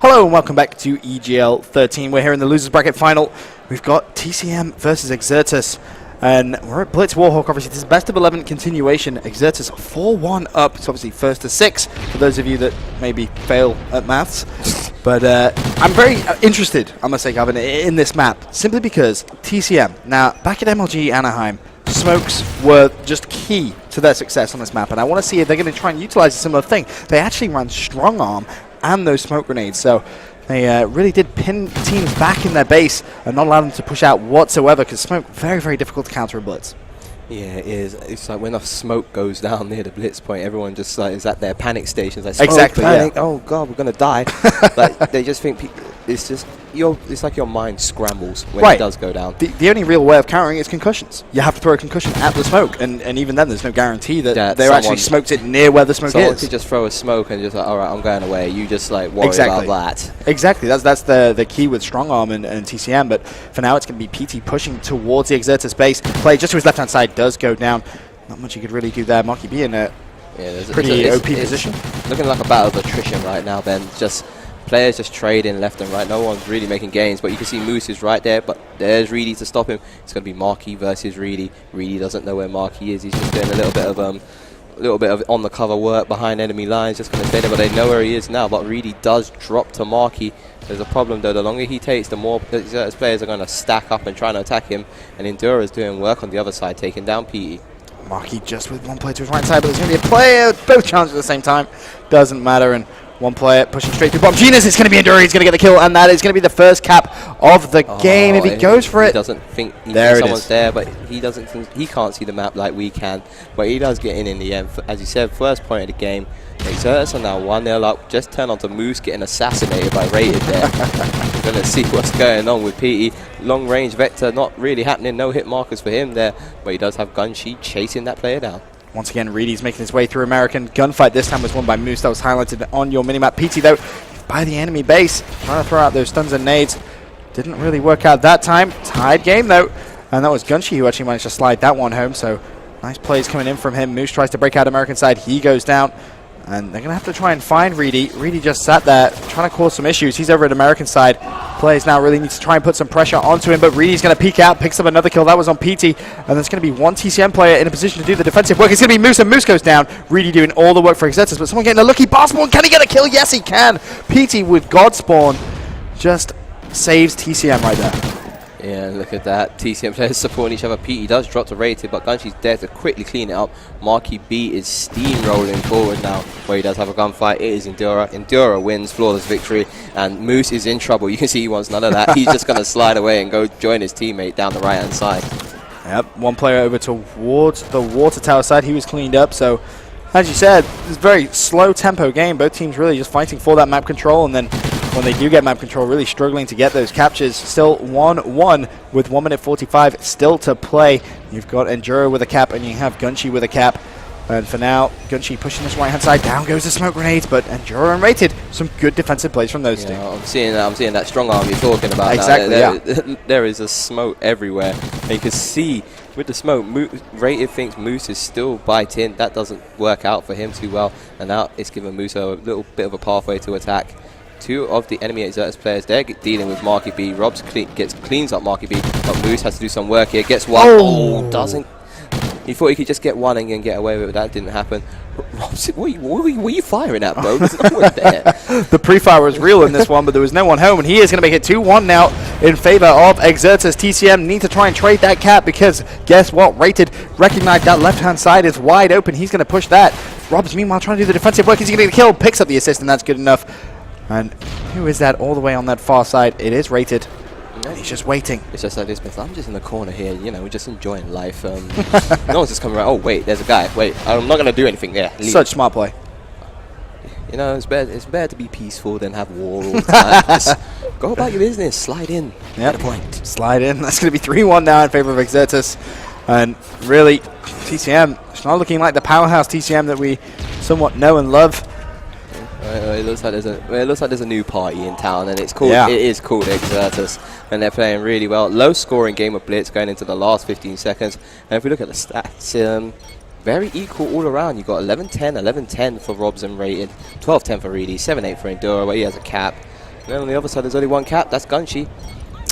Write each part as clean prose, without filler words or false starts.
Hello and welcome back to EGL13. We're here in the losers bracket final. We've got TCM versus Exertus, and we're at Blitz Warhawk. Obviously, this is best of 11 continuation. Exertus 4-1 up. It's obviously first to 6 for those of you that maybe fail at maths. But I'm very interested, I must say, Gavin, in this map, simply because TCM, now back at MLG Anaheim, smokes were just key to their success on this map, and I want to see if they're going to try and utilize a similar thing. They actually ran strong arm and those smoke grenades, so they really did pin teams back in their base and not allow them to push out whatsoever, because smoke, very, very difficult to counter a blitz. Yeah, it is. It's like when a smoke goes down near the blitz point, everyone just like is at their panic stations. Like, exactly. Panic. Yeah. Oh god, we're gonna die. Like they just think it's just it's like your mind scrambles when it does go down. The only real way of countering is concussions. You have to throw a concussion at the smoke, and even then, there's no guarantee that they actually smoked it near where the smoke someone is. Could just throw a smoke and just like, all right, I'm going away. You just like worry about that. Exactly. That's the key with strong arm and TCM. But for now, it's going to be PT pushing towards the Exertus base. Play just to his left hand side does go down. Not much you could really do there. Marky B in a pretty OP position. Looking like a battle of attrition right now, Ben. Just players just trading left and right. No one's really making gains, but you can see Moose is right there, but there's Reedy to stop him. It's going to be Marky versus Reedy. Reedy doesn't know where Marky is. He's just doing a little bit of on the cover work behind enemy lines, just going to stay there, but they know where he is now. But Reedy does drop to Marky. There's a problem though. The longer he takes, the more Exertus players are going to stack up and try to attack him, and Endura's doing work on the other side, taking down PT. Marky just with one player to his right side, but there's going to be a player, both challenges at the same time. Doesn't matter, and one player pushing straight to the bottom. Genius is going to be Endura. He's going to get the kill, and that is going to be the first cap of the game if he goes for it. He doesn't think someone's there, but he doesn't think he can't see the map like we can. But he does get in the end. As you said, first point of the game. Exertus are now 1-0 up. Just turn on to Moose getting assassinated by Rated there. We're going to see what's going on with PT. Long range Vector not really happening. No hit markers for him there, but he does have Gunshi chasing that player down. Once again, Reedy's making his way through American. Gunfight this time was won by Moose. That was highlighted on your minimap. PT, though, by the enemy base, trying to throw out those stuns and nades. Didn't really work out that time. Tied game, though. And that was Gunshi who actually managed to slide that one home. So nice plays coming in from him. Moose tries to break out American side. He goes down. And they're going to have to try and find Reedy. Reedy just sat there trying to cause some issues. He's over at American side. Players now really need to try and put some pressure onto him, but Reedy's going to peek out, picks up another kill. That was on PT, and there's going to be one TCM player in a position to do the defensive work. It's going to be Moose, and Moose goes down. Reedy doing all the work for Exertus, but someone getting a lucky bar spawn. Can he get a kill? Yes, he can. PT with God Spawn just saves TCM right there. Yeah, look at that. TCM players supporting each other. PT does drop to Rated, but Gunshi's there to quickly clean it up. Marky B is steamrolling forward now, where he does have a gunfight. It is Endura. Endura wins, flawless victory, and Moose is in trouble. You can see he wants none of that. He's just going to slide away and go join his teammate down the right-hand side. Yep, one player over towards the water tower side. He was cleaned up, so as you said, it's a very slow tempo game. Both teams really just fighting for that map control, and then when they do get map control, really struggling to get those captures. Still 1-1 with 1 minute 45 still to play. You've got Enduro with a cap, and you have Gunshi with a cap. And for now, Gunshi pushing this right-hand side. Down goes the smoke grenades, but Enduro and Rated. Some good defensive plays from those two. I'm seeing that strong arm you're talking about. Exactly, there is a smoke everywhere. And you can see with the smoke, Rated thinks Moose is still biting. That doesn't work out for him too well. And now it's given Moose a little bit of a pathway to attack. Two of the enemy Exertus players, they're dealing with Marky B. Robs cleans up Marky B, but Moose has to do some work here. Gets one. Oh, doesn't. He thought he could just get one and then get away with it. That didn't happen. Robs, what were you firing at, bro? There's no one there. The pre-fire was real in this one, but there was no one home, and he is going to make it 2-1 now in favor of Exertus. TCM need to try and trade that cap, because guess what? Rated recognized that left-hand side is wide open. He's going to push that. Robs, meanwhile, trying to do the defensive work. He's going to get a kill. Picks up the assist, and that's good enough. And who is that all the way on that far side? It is Rated. And he's just waiting. It's just like this, I'm just in the corner here, you know, just enjoying life. No one's just coming around. Oh, wait, there's a guy. Wait, I'm not going to do anything there. Leave. Such smart play. You know, it's better to be peaceful than have war all the time. Just go about your business. Slide in. Yep. Point. Slide in. That's going to be 3-1 now in favor of Exertus. And really, TCM, it's not looking like the powerhouse TCM that we somewhat know and love. It looks like there's a new party in town, and it's called. Yeah. It is called Exertus, and they're playing really well. Low scoring game of Blitz going into the last 15 seconds. And if we look at the stats, very equal all around. You got 11-10, 11-10 for Robs and Rated, 12-10 for Reedy, 7-8 for Enduro, where he has a cap. Then on the other side, there's only one cap. That's Gunshi.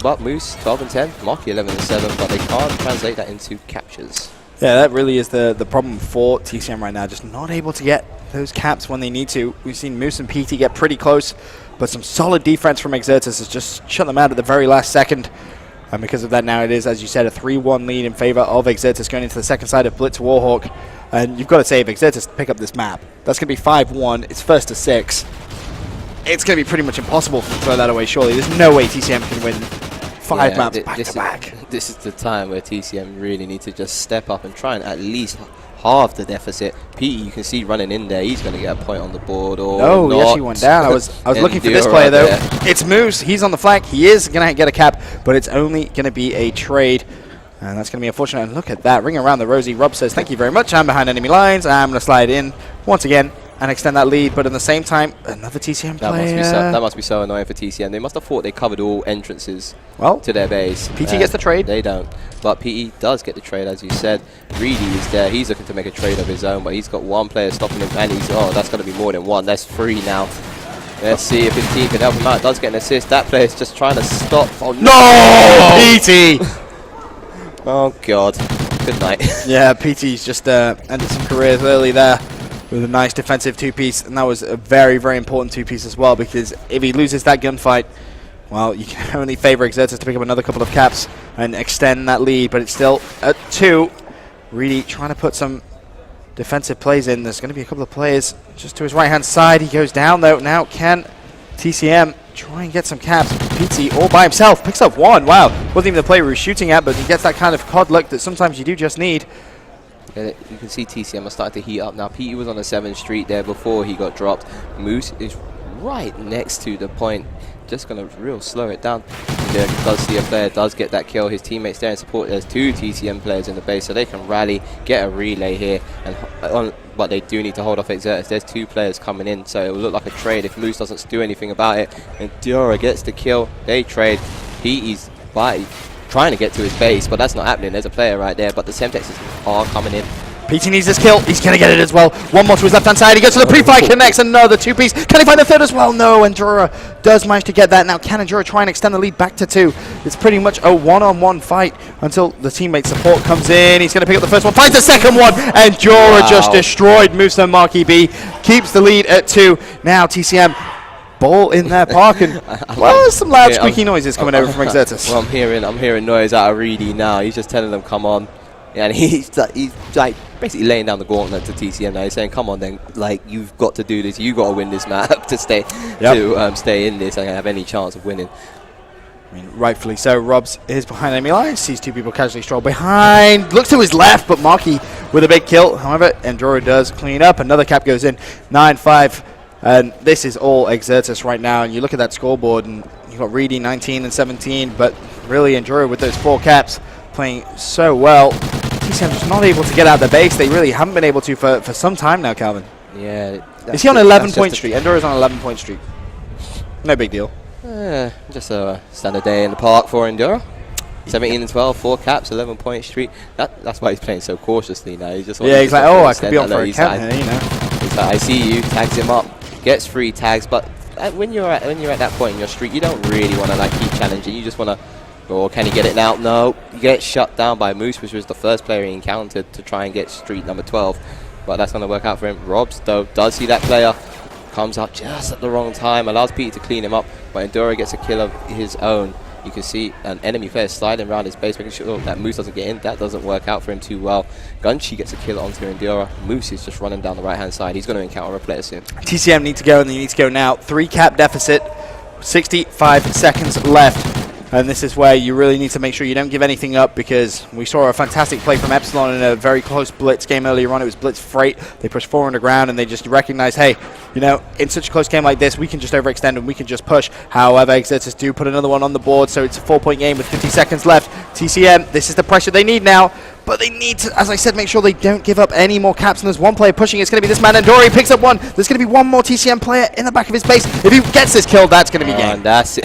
But Moose, 12 and 10. Marky, 11 and 7. But they can't translate that into captures. Yeah, that really is the problem for TCM right now. Just not able to get those caps when they need to. We've seen Moose and PT get pretty close, but some solid defense from Exertus has just shut them out at the very last second. And because of that, now it is, as you said, a 3-1 lead in favor of Exertus going into the second side of Blitz Warhawk. And you've got to say, if Exertus pick up this map, that's going to be 5-1. It's first to 6. It's going to be pretty much impossible to throw that away, surely. There's no way TCM can win 5 maps back to back. This is the time where TCM really need to just step up and try and at least halve the deficit. Pete, you can see running in there, he's going to get a point on the board. Or no, not. He actually went down. I was looking for this player, though. It's Moose. He's on the flank. He is going to get a cap, but it's only going to be a trade. And that's going to be unfortunate. And look at that. Ring around the rosy. Rob says, thank you very much. I'm behind enemy lines. I'm going to slide in once again and extend that lead. But at the same time, another TCM player. That must be so annoying for TCM. They must have thought they covered all entrances to their base. PT gets the trade. They don't. But PT does get the trade, as you said. Reedy is there. He's looking to make a trade of his own, but he's got one player stopping him. And he's, that's going to be more than one. That's 3 now. Let's see if his team can help him out. Does get an assist. That player's just trying to stop. Oh, no! PT! Oh, God. Good night. Yeah, PT's just ended some careers early there with a nice defensive 2-piece, and that was a very, very important 2-piece as well, because if he loses that gunfight, well, you can only favor Exertus to pick up another couple of caps and extend that lead, but it's still at 2. Really trying to put some defensive plays in. There's going to be a couple of players just to his right-hand side. He goes down, though. Now can TCM try and get some caps? PT all by himself picks up 1. Wow, wasn't even the player he was shooting at, but he gets that kind of COD luck that sometimes you do just need. Yeah, you can see TCM are starting to heat up now. PT was on the 7th Street there before he got dropped. Moose is right next to the point. Just going to real slow it down. There does see a player, does get that kill. His teammates there in support. There's 2 TCM players in the base, so they can rally, get a relay here. But they do need to hold off Exertus. There's 2 players coming in, so it will look like a trade if Moose doesn't do anything about it. And Diora gets the kill. They trade. PT's trying to get to his base, but that's not happening. There's a player right there, but the Semtexes are coming in. PT needs this kill. He's going to get it as well. One more to his left-hand side. He goes to the pre-fight, connects another 2-piece. Can he find the 3rd as well? No, Endura does manage to get that. Now, can Endura try and extend the lead back to 2? It's pretty much a one-on-one fight until the teammate support comes in. He's going to pick up the first one, finds the second one. Endura just destroyed Moose and Marky B. Keeps the lead at 2. Now, TCM ball in their park, and well, there's some loud squeaky noises coming over from Exertus. Well, I'm hearing noise out of Reedy now. He's just telling them, come on. And he's like basically laying down the gauntlet to TCM now. He's saying, come on then, like, you've got to do this. You've got to win this map to stay stay in this and have any chance of winning. I mean, rightfully so. Robs is behind enemy line, sees 2 people casually stroll behind, looks to his left, but Marky with a big kill. However, Enduro does clean up. Another cap goes in, 9-5. And this is all Exertus right now. And you look at that scoreboard, and you've got Reedy 19 and 17, but really Enduro with those 4 caps playing so well. TCM just not able to get out of the base. They really haven't been able to for some time now, Calvin. Yeah. Is he on 11-point streak? Enduro's on 11-point streak. No big deal. Just a standard day in the park for Enduro. 17 and 12, 4 caps, 11-point streak. That's why he's playing so cautiously now. He's just he's like, oh, I could be on for a cap here, you know. He's like, I see you, tags him up, gets 3 tags, but when you're at that point in your streak, you don't really want to like keep challenging. You just want to. Or can he get it now? No. You get shut down by Moose, which was the first player he encountered to try and get street number 12. But that's going to work out for him. Robs, though, does see that player. Comes up just at the wrong time. Allows Peter to clean him up. But Enduro gets a kill of his own. You can see an enemy player sliding around his base, making sure that Moose doesn't get in. That doesn't work out for him too well. Gunshi gets a kill onto Enduro. Moose is just running down the right-hand side. He's going to encounter a player soon. TCM need to go, and they need to go now. 3 cap deficit. 65 seconds left. And this is where you really need to make sure you don't give anything up, because we saw a fantastic play from Epsilon in a very close blitz game earlier on. It was blitz freight. They pushed 4 underground, and they just recognized, hey, you know, in such a close game like this, we can just overextend and we can just push. However, Exertus do put another one on the board, so it's a 4-point game with 50 seconds left. TCM, this is the pressure they need now. But they need to, as I said, make sure they don't give up any more caps. And there's one player pushing. It's going to be this man, Endori picks up 1. There's going to be 1 more TCM player in the back of his base. If he gets this kill, that's going to be game. And that's it.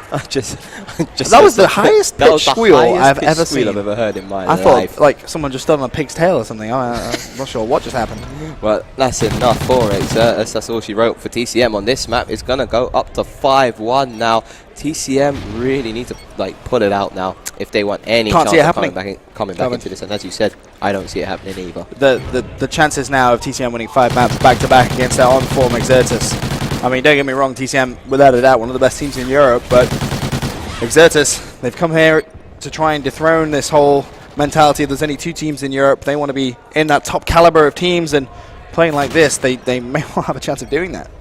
That was the highest pitch squeal I've ever seen. I've ever heard in my I life. thought like someone just stood on a pig's tail or something. I'm not sure what just happened. Well, that's enough for Exertus. That's all she wrote for TCM on this map. It's going to go up to 5-1 now. TCM really need to like pull it out now if they want any chance of coming back into this. And as you said, I don't see it happening either. The chances now of TCM winning 5 maps back-to-back against their on-form Exertus. I mean, don't get me wrong, TCM, without a doubt, one of the best teams in Europe, but Exertus, they've come here to try and dethrone this whole mentality. If there's only 2 teams in Europe, they want to be in that top caliber of teams, and playing like this, they may well have a chance of doing that.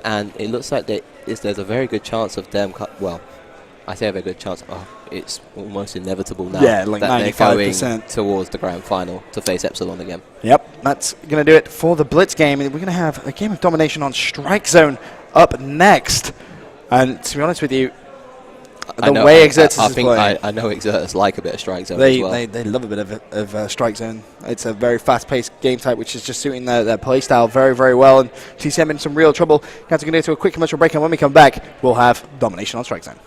And it looks like there's a very good chance of them. Well, I say a very good chance. It's almost inevitable now. Yeah, like that 95%. They're going towards the grand final to face Epsilon again. Yep, that's going to do it for the Blitz game. And we're going to have a game of domination on Strike Zone up next. And to be honest with you, the way Exertus is playing, I know Exertus like a bit of Strike Zone as well. They love a bit of Strike Zone. It's a very fast-paced game type, which is just suiting their play style very, very well. And TCM in some real trouble. Guys, we're going to go to a quick commercial break, and when we come back, we'll have domination on Strike Zone.